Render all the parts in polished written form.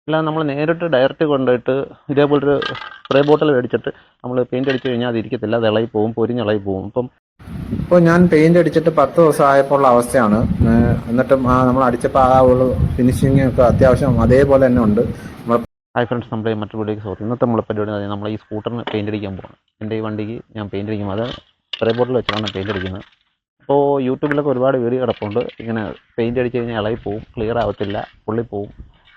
അല്ല, നമ്മൾ നേരിട്ട് ഡയറക്റ്റ് കൊണ്ടുപോയിട്ട് ഇതേപോലൊരു സ്പ്രേ ബോട്ടിൽ മേടിച്ചിട്ട് നമ്മൾ പെയിൻ്റ് അടിച്ച് കഴിഞ്ഞാൽ അത് ഇരിക്കത്തില്ല, അത് ഇളകി പോവും, പൊരിഞ്ഞിളകി പോവും. ഇപ്പോൾ ഞാൻ പെയിന്റ് അടിച്ചിട്ട് 10 ദിവസം ആയപ്പോൾ ഉള്ള അവസ്ഥയാണ്. എന്നിട്ടും നമ്മൾ അടിച്ചപ്പോൾ ആ ഒരു ഫിനിഷിങ് ഒക്കെ അത്യാവശ്യം അതേപോലെ തന്നെ ഉണ്ട്. ഹായ് ഫ്രണ്ട്സ്, നമ്മുടെ മറ്റൊരു വീഡിയോയ്ക്ക് സ്വാഗതം. ഇന്നത്തെ നമ്മളെ പരിപാടി നമ്മൾ ഈ സ്കൂട്ടറിന് പെയിൻ്റ് അടിക്കാൻ പോകണം. എൻ്റെ ഈ വണ്ടിക്ക് ഞാൻ പെയിൻ്റ് അടിക്കുമ്പോൾ അത് സ്പ്രേ ബോട്ടിൽ വെച്ചിട്ടാണ് പെയിൻ്റ് അടിക്കുന്നത്. അപ്പോൾ യൂട്യൂബിലൊക്കെ ഒരുപാട് വീഡിയോ കിടപ്പുണ്ട്, ഇങ്ങനെ പെയിൻ്റ് അടിച്ച് കഴിഞ്ഞാൽ ഇളകി പോവും, ക്ലിയർ ആവത്തില്ല, പൊള്ളിപ്പോവും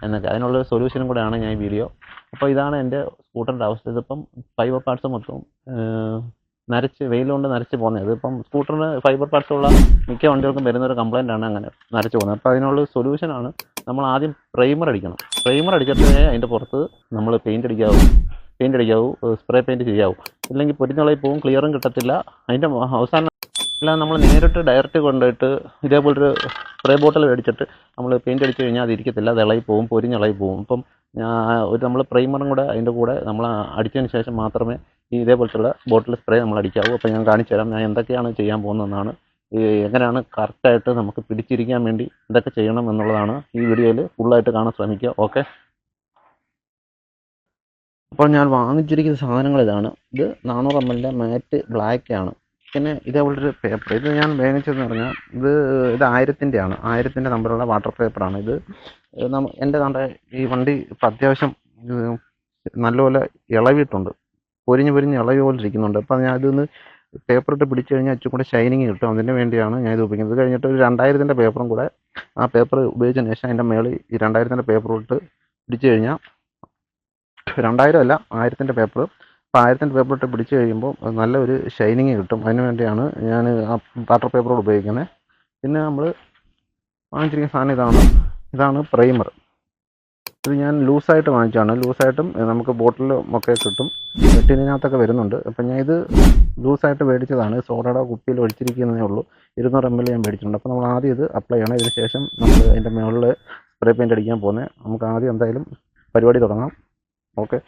എന്നൊക്കെ. അതിനുള്ളൊരു സൊല്യൂഷനും കൂടെയാണ് ഞാൻ ഈ വീഡിയോ. അപ്പോൾ ഇതാണ് എൻ്റെ സ്കൂട്ടറിൻ്റെ അവസ്ഥ. ഇതിപ്പം ഫൈബർ പാർട്സ് മൊത്തം നരച്ച്, വെയിലുകൊണ്ട് നരച്ച് പോകുന്നത്. ഇതിപ്പം സ്കൂട്ടറിന് ഫൈബർ പാർട്സുള്ള മിക്ക വണ്ടികൾക്കും വരുന്നൊരു കംപ്ലയിൻ്റാണ് അങ്ങനെ നരച്ച് പോകുന്നത്. അപ്പോൾ അതിനുള്ള സൊല്യൂഷനാണ് നമ്മൾ ആദ്യം പ്രൈമർ അടിക്കണം. പ്രൈമർ അടിച്ചിട്ടേ അതിൻ്റെ പുറത്ത് നമ്മൾ പെയിൻ്റ് അടിക്കാവൂ, സ്പ്രേ പെയിൻറ്റ് ചെയ്യാവൂ. ഇല്ലെങ്കിൽ പൊരിഞ്ഞളയി പോവും, ക്ലിയറും കിട്ടത്തില്ല. അതിൻ്റെ അവസാനം അല്ല, നമ്മൾ നേരിട്ട് ഡയറക്റ്റ് കൊണ്ടുപോയിട്ട് ഇതേപോലൊരു സ്പ്രേ ബോട്ടിൽ മേടിച്ചിട്ട് നമ്മൾ പെയിൻ്റ് അടിച്ച് കഴിഞ്ഞാൽ അത് ഇരിക്കത്തില്ല, അത് ഇളകി പോവും, പൊരിഞ്ഞിളകി പോവും. നമ്മൾ പ്രൈമറും കൂടെ അതിൻ്റെ കൂടെ നമ്മൾ അടിച്ചതിന് ശേഷം മാത്രമേ ഈ ഇതേപോലത്തുള്ള ബോട്ടിൽ സ്പ്രേ നമ്മൾ അടിക്കാവൂ. അപ്പോൾ ഞാൻ കാണിച്ചു തരാം ഞാൻ എന്തൊക്കെയാണ് ചെയ്യാൻ പോകുന്നതെന്നാണ്, എങ്ങനെയാണ് കറക്റ്റായിട്ട് നമുക്ക് പിടിച്ചിരിക്കാൻ വേണ്ടി എന്തൊക്കെ ചെയ്യണം എന്നുള്ളതാണ് ഈ വീഡിയോയിൽ ഫുള്ളായിട്ട് കാണാൻ ശ്രമിക്കുക. ഓക്കെ, അപ്പോൾ ഞാൻ വാങ്ങിച്ചിരിക്കുന്ന സാധനങ്ങൾ ഇതാണ്. ഇത് 400 ml മാറ്റ് ബ്ലാക്ക് ആണ്. പിന്നെ ഇതേപോലൊരു പേപ്പർ, ഇത് ഞാൻ വാങ്ങിച്ചതെന്ന് പറഞ്ഞാൽ ഇത് 1000-ൻ്റെ ആണ്, 1000-ൻ്റെ നമ്പറുള്ള വാട്ടർ പേപ്പറാണ് ഇത്. എൻ്റെ ഈ വണ്ടി ഇപ്പം അത്യാവശ്യം നല്ലപോലെ ഇളവിയിട്ടുണ്ട്, പൊരിഞ്ഞ് ഇളകി പോലെ ഇരിക്കുന്നുണ്ട്. അപ്പം ഞാൻ ഇതിന്ന് പേപ്പർ ഇട്ട് പിടിച്ചു കഴിഞ്ഞാൽ ഇച്ചിരി കൂടെ ഷൈനിങ് കിട്ടും. അതിന് വേണ്ടിയാണ് ഞാൻ ഇത് ഉപയോഗിക്കുന്നത്. ഇത് കഴിഞ്ഞിട്ട് ഒരു 2000-ൻ്റെ പേപ്പറും കൂടെ, ആ പേപ്പർ ഉപയോഗിച്ചതിന് ശേഷം അതിൻ്റെ മേളിൽ ഈ 2000-ൻ്റെ പേപ്പർ ഇട്ട് പിടിച്ചു കഴിഞ്ഞാൽ 2000 അല്ല 1000-ൻ്റെ പേപ്പർ. അപ്പോൾ 1000-ൻ്റെ പേപ്പർ ഇട്ട് പിടിച്ച് കഴിയുമ്പോൾ നല്ലൊരു ഷൈനിങ് കിട്ടും. അതിന് വേണ്ടിയാണ് ഞാൻ ആ വാട്ടർ പേപ്പറോട് ഉപയോഗിക്കുന്നത്. പിന്നെ നമ്മൾ വാങ്ങിച്ചിരിക്കുന്ന സാധനം ഇതാണ് പ്രൈമർ. ഇത് ഞാൻ ലൂസായിട്ട് വാങ്ങിച്ചതാണ്. ലൂസായിട്ടും നമുക്ക് ബോട്ടിലും ഒക്കെ കിട്ടും, ടിന്നിനകത്തൊക്കെ വരുന്നുണ്ട്. അപ്പം ഞാൻ ഇത് ലൂസായിട്ട് മേടിച്ചതാണ്. സോഡയുടെ കുപ്പിയിൽ ഒഴിച്ചിരിക്കുന്നതേ ഉള്ളൂ. 200 ml ഞാൻ മേടിച്ചിട്ടുണ്ട്. അപ്പോൾ നമ്മൾ ആദ്യം ഇത് അപ്ലൈ ചെയ്യണം. ഇതിന് ശേഷം നമ്മൾ അതിൻ്റെ മുകളിൽ സ്പ്രേ പെയിൻ്റ് അടിക്കാൻ പോകുന്നത്. നമുക്ക് ആദ്യം എന്തായാലും പരിപാടി തുടങ്ങാം. ഓക്കെ,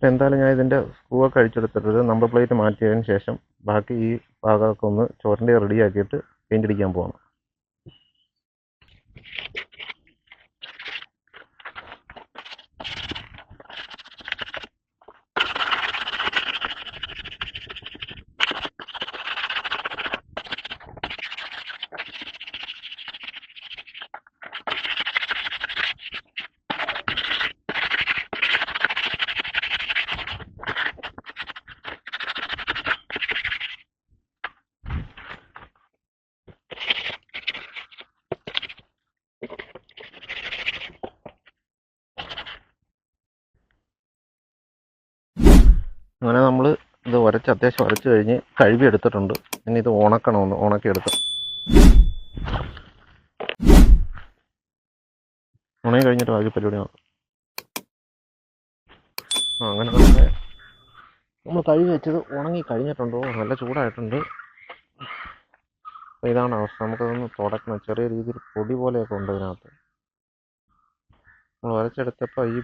എന്തായാലും ഞാൻ ഇതിൻ്റെ സ്ക്രൂ ഒക്കെ അഴിച്ചെടുത്തിട്ട് നമ്പർ പ്ലേറ്റ് മാറ്റിയതിന് ശേഷം ബാക്കി ഈ ഭാഗമൊക്കെ ഒന്ന് ചോരണ്ടി റെഡിയാക്കിയിട്ട് പെയിൻ്റ് അടിക്കാൻ പോകണം. അങ്ങനെ നമ്മൾ ഇത് അത്യാവശ്യം ഉരച്ച് കഴിഞ്ഞ് കഴുകി എടുത്തിട്ടുണ്ട്. ഇനി ഇത് ഉണക്കണമെന്ന് ഉണക്കിയെടുത്ത് ഉണങ്ങി കഴിഞ്ഞിട്ട് ബാക്കി പരിപാടി നോക്കാം. അങ്ങനെ നമ്മൾ കഴുകി വെച്ചത് ഉണങ്ങി കഴിഞ്ഞിട്ടുണ്ടോ, നല്ല ചൂടായിട്ടുണ്ട്. അപ്പോൾ ഇതാണ് അവസ്ഥ. നമുക്കതൊന്ന് തുടക്കണം. ചെറിയ രീതിയിൽ പൊടി പോലെയൊക്കെ ഉണ്ട് ഇതിനകത്ത്. നമ്മൾ ഉരച്ചെടുത്തപ്പോൾ ഈ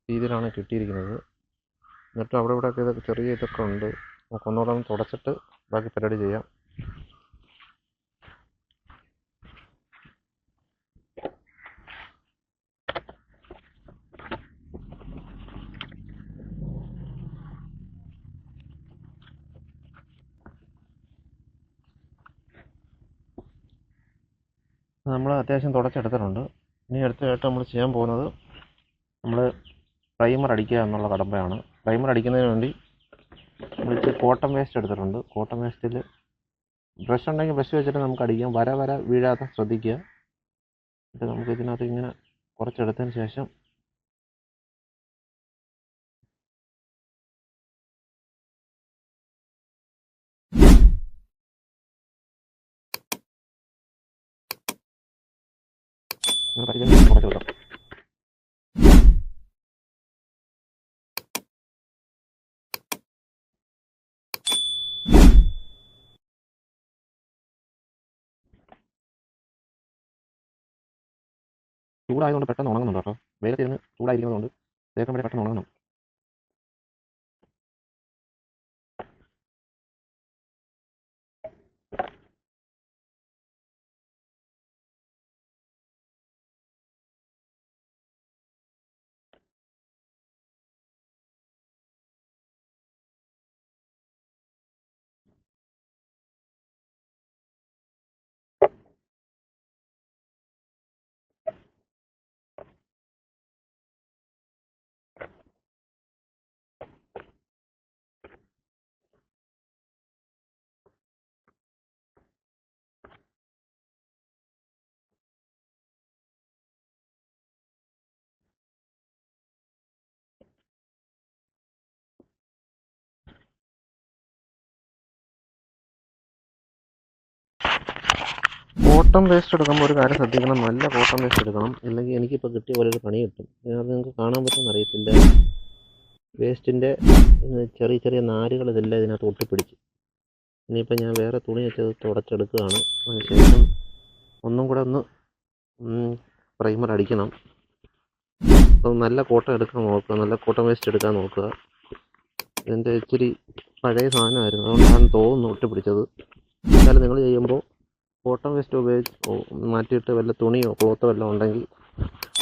രീതിയിലാണ് കിട്ടിയിരിക്കുന്നത്. എന്നിട്ട് അവിടെ ഇവിടെയൊക്കെ ഇതൊക്കെ ചെറിയ ഇതൊക്കെ ഉണ്ട്. നമുക്കൊന്നുകൂടെ ഒന്ന് തുടച്ചിട്ട് ബാക്കി പരിപാടി ചെയ്യാം. നമ്മൾ അത്യാവശ്യം തുടച്ചെടുത്തിട്ടുണ്ട്. ഇനി അടുത്തതായിട്ട് നമ്മൾ ചെയ്യാൻ പോകുന്നത് നമ്മൾ പ്രൈമർ അടിക്കുക എന്നുള്ള കടമ്പയാണ്. പ്രൈമർ അടിക്കുന്നതിന് വേണ്ടി നമ്മൾ ഇച്ചിരി കോട്ടൺ വേസ്റ്റ് എടുത്തിട്ടുണ്ട്. കോട്ടൺ വേസ്റ്റിൽ ബ്രഷ് ഉണ്ടെങ്കിൽ ബ്രഷ് വെച്ചിട്ട് നമുക്ക് അടിക്കാം. വര വീഴാതെ ശ്രദ്ധിക്കുക. എന്നിട്ട് നമുക്ക് ഇതിനകത്ത് ഇങ്ങനെ കുറച്ചെടുത്തതിന് ശേഷം കുറച്ച് കൊടുക്കാം. ചൂടായതുകൊണ്ട് പെട്ടെന്ന് ഉണങ്ങുന്നുണ്ട് കേട്ടോ. വെയിലത്തിരുന്ന് ചൂടായിരിക്കുന്നതുകൊണ്ട് വേഗം പെട്ടെന്ന് ഉണങ്ങണം. കോട്ടൺ പേസ്റ്റ് എടുക്കുമ്പോൾ ഒരു കാര്യം ശ്രദ്ധിക്കണം, നല്ല കോട്ടൺ പേസ്റ്റ് എടുക്കണം, ഇല്ലെങ്കിൽ എനിക്കിപ്പോൾ കിട്ടിയ പോലെ ഒരു പണി കിട്ടും. അത് നിങ്ങൾക്ക് കാണാൻ പറ്റുമെന്ന് അറിയത്തില്ല, വേസ്റ്റിൻ്റെ ചെറിയ ചെറിയ നാരുകൾ ഇതെല്ലാം ഇതിനകത്ത് ഒട്ടിപ്പിടിച്ച്. ഇനിയിപ്പോൾ ഞാൻ വേറെ തുണി വെച്ചത് തുടച്ചെടുക്കുകയാണ്. അതിനുശേഷം ഒന്നും കൂടെ ഒന്ന് പ്രൈമർ അടിക്കണം. അപ്പം നല്ല കോട്ടൺ എടുക്കാൻ നോക്കുക, നല്ല കോട്ടൺ വേസ്റ്റ് എടുക്കാൻ നോക്കുക. ഇതിൻ്റെ ഇച്ചിരി പഴയ സാധനമായിരുന്നു, അതുകൊണ്ടാണ് തോന്നുന്നു ഒട്ടിപ്പിടിച്ചത്. എന്നാലും നിങ്ങൾ ചെയ്യുമ്പോൾ കോട്ടൺ വേസ്റ്റ് ഉപയോഗിച്ച് മാറ്റിയിട്ട് വല്ല തുണിയോ ക്ലോത്തോ വല്ലതും ഉണ്ടെങ്കിൽ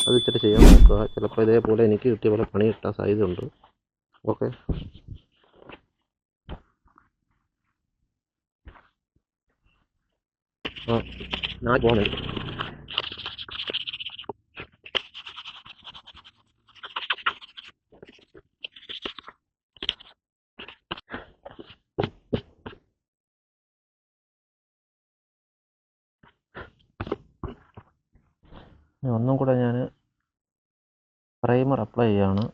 അത് ഇച്ചിരി ചെയ്യാൻ നോക്കുക. ചിലപ്പോൾ ഇതേപോലെ എനിക്ക് കിട്ടിയ പോലെ പണി കിട്ടാൻ സാധ്യതയുണ്ട്. ഓക്കെ, ഞാൻ പോകണേ. ഒന്നും കൂടെ ഞാൻ പ്രൈമർ അപ്ലൈ ചെയ്യാണ്.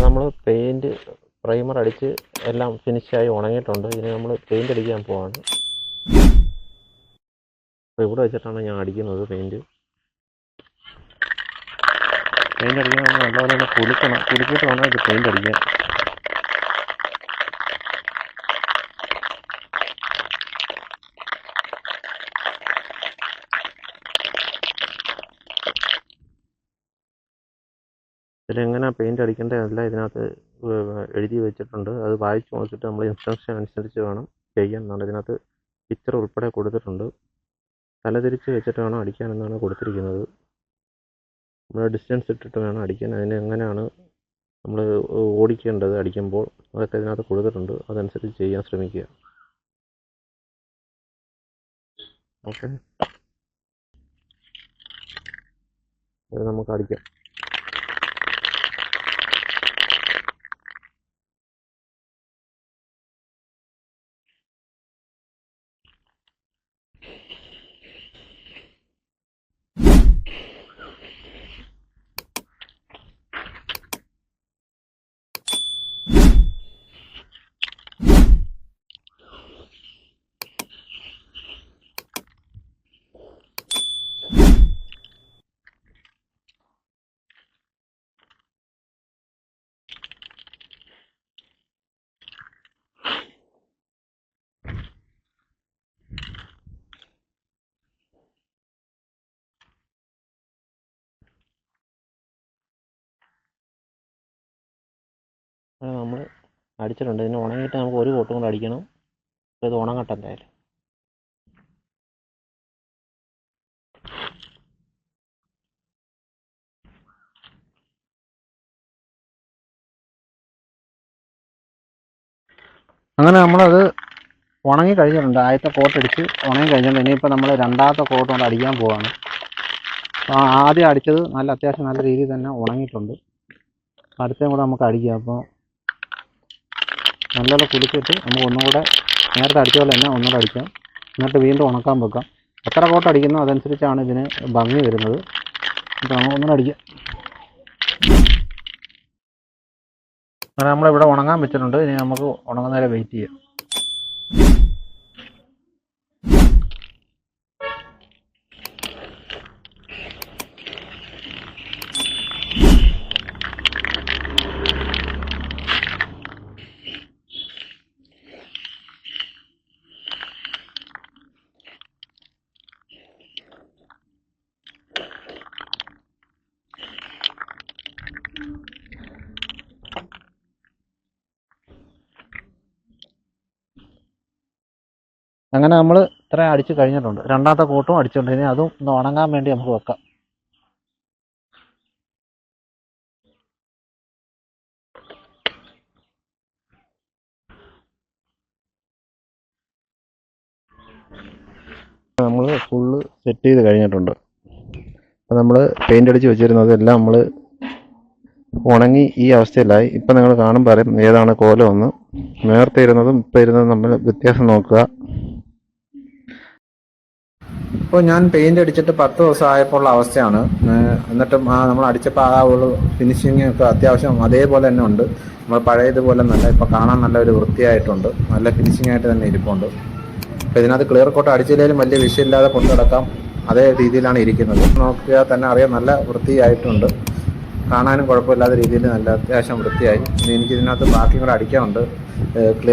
നമ്മൾ പെയിൻറ്റ് പ്രൈമർ അടിച്ച് എല്ലാം ഫിനിഷായി ഉണങ്ങിയിട്ടുണ്ട്. ഇനി നമ്മൾ പെയിൻ്റ് അടിക്കാൻ പോവാണ്. അപ്പോൾ ഇവിടെ വെച്ചിട്ടാണ് ഞാൻ അടിക്കുന്നത് പെയിൻറ്റ് അടിക്കാൻ നല്ലപോലെ തന്നെ കുലുക്കിയിട്ട് വേണം ഇത് പെയിൻ്റ് അടിക്കാൻ. ഇതിലെങ്ങനെയാണ് പെയിൻ്റ് അടിക്കേണ്ടതെല്ലാം ഇതിനകത്ത് എഴുതി വെച്ചിട്ടുണ്ട്. അത് വായിച്ച് നോക്കിയിട്ട് നമ്മൾ ഇൻസ്ട്രക്ഷൻ അനുസരിച്ച് വേണം ചെയ്യാൻ എന്നാണ് ഇതിനകത്ത് പിക്ചർ ഉൾപ്പെടെ കൊടുത്തിട്ടുണ്ട്. തലതിരിച്ച് വെച്ചിട്ട് വേണം അടിക്കാൻ എന്നാണ് കൊടുത്തിരിക്കുന്നത്. നമ്മൾ ഡിസ്റ്റൻസ് ഇട്ടിട്ട് വേണം അടിക്കാൻ. അതിന് എങ്ങനെയാണ് നമ്മൾ ഓടിക്കേണ്ടത് അടിക്കുമ്പോൾ അതൊക്കെ ഇതിനകത്ത് കൊടുത്തിട്ടുണ്ട്. അതനുസരിച്ച് ചെയ്യാൻ ശ്രമിക്കുക. ഓക്കെ, അത് നമുക്ക് അടിക്കാം. നമ്മൾ അടിച്ചിട്ടുണ്ട്. ഇതിന് ഉണങ്ങിയിട്ട് നമുക്ക് ഒരു കോട്ടും കൂടെ അടിക്കണം. അപ്പോൾ ഇത് ഉണങ്ങട്ടെ എന്തായാലും. അങ്ങനെ നമ്മളത് ഉണങ്ങി കഴിഞ്ഞിട്ടുണ്ട്. ആദ്യത്തെ കോട്ട് അടിച്ച് ഉണങ്ങി കഴിഞ്ഞിട്ടുണ്ട്. ഇനിയിപ്പോൾ നമ്മൾ രണ്ടാമത്തെ കോട്ട് കൊണ്ട് അടിക്കാൻ പോവാണ്. ആദ്യം അടിച്ചത് അത്യാവശ്യം നല്ല രീതിയിൽ തന്നെ ഉണങ്ങിയിട്ടുണ്ട്. അടുത്തതും കൂടെ നമുക്ക് അടിക്കാം. അപ്പോൾ നല്ലോണം കുലുക്കിയിട്ട് നമുക്ക് ഒന്നും കൂടെ നേരത്തെ അടിച്ച പോലെ തന്നെ ഒന്നുകൂടെ അടിക്കാം. എന്നിട്ട് വീണ്ടും ഉണക്കാൻ വെക്കാം. എത്ര കോട്ട് അടിക്കുന്നോ അതനുസരിച്ചാണ് ഇതിന് ഭംഗി വരുന്നത്. അപ്പോൾ നമുക്ക് ഒന്നുകൂടെ അടിക്കാം. അങ്ങനെ നമ്മളിവിടെ ഉണങ്ങാൻ വെച്ചിട്ടുണ്ട്. ഇനി നമുക്ക് ഉണങ്ങുന്നവരെ വെയിറ്റ് ചെയ്യാം. അങ്ങനെ നമ്മൾ ഇത്രയും അടിച്ച് കഴിഞ്ഞിട്ടുണ്ട്. രണ്ടാമത്തെ കോട്ടും അടിച്ചിട്ടുണ്ട്. ഇനി അതും ഒന്ന് ഉണങ്ങാൻ വേണ്ടി നമുക്ക് വെക്കാം. നമ്മൾ ഫുള്ള് സെറ്റ് ചെയ്ത് കഴിഞ്ഞിട്ടുണ്ട്. അപ്പോൾ നമ്മൾ പെയിൻ്റ് അടിച്ച് വെച്ചിരുന്നത് എല്ലാം നമ്മൾ ഉണങ്ങി ഈ അവസ്ഥയിലായി. ഇപ്പം നിങ്ങൾ കാണുമ്പോൾ അറിയാം ഏതാണ് കോലമെന്ന്. നേരത്തെ ഇരുന്നതും ഇപ്പം ഇരുന്നതും നമ്മൾ വ്യത്യാസം നോക്കുക. ഇപ്പോൾ ഞാൻ പെയിന്റ് അടിച്ചിട്ട് 10 ദിവസം ആയപ്പോൾ ഉള്ള അവസ്ഥയാണ്. എന്നിട്ടും നമ്മൾ അടിച്ചപ്പോൾ ആ ഒരു ഫിനിഷിങ് ഒക്കെ അത്യാവശ്യം അതേപോലെ തന്നെ ഉണ്ട്. നമ്മൾ പഴയതുപോലെ നല്ല ഇപ്പോൾ കാണാൻ നല്ല ഒരു വൃത്തിയായിട്ടുണ്ട്, നല്ല ഫിനിഷിംഗ് ആയിട്ട് തന്നെ ഇരിപ്പുണ്ട്. അപ്പോൾ ഇതിനകത്ത് ക്ലിയർ കോട്ട് അടിച്ചില്ലെങ്കിലും വലിയ വിഷയമില്ലാതെ കൊണ്ടു നടക്കാം, അതേ രീതിയിലാണ് ഇരിക്കുന്നത്. നോക്കിയാൽ തന്നെ അറിയാം നല്ല വൃത്തിയായിട്ടുണ്ട്, കാണാനും കുഴപ്പമില്ലാത്ത രീതിയിൽ നല്ല അത്യാവശ്യം വൃത്തിയായി. ഇനി എനിക്കിതിനകത്ത് ബാക്കി കൂടെ അടിക്കാനുണ്ട്. ക്ലിയർ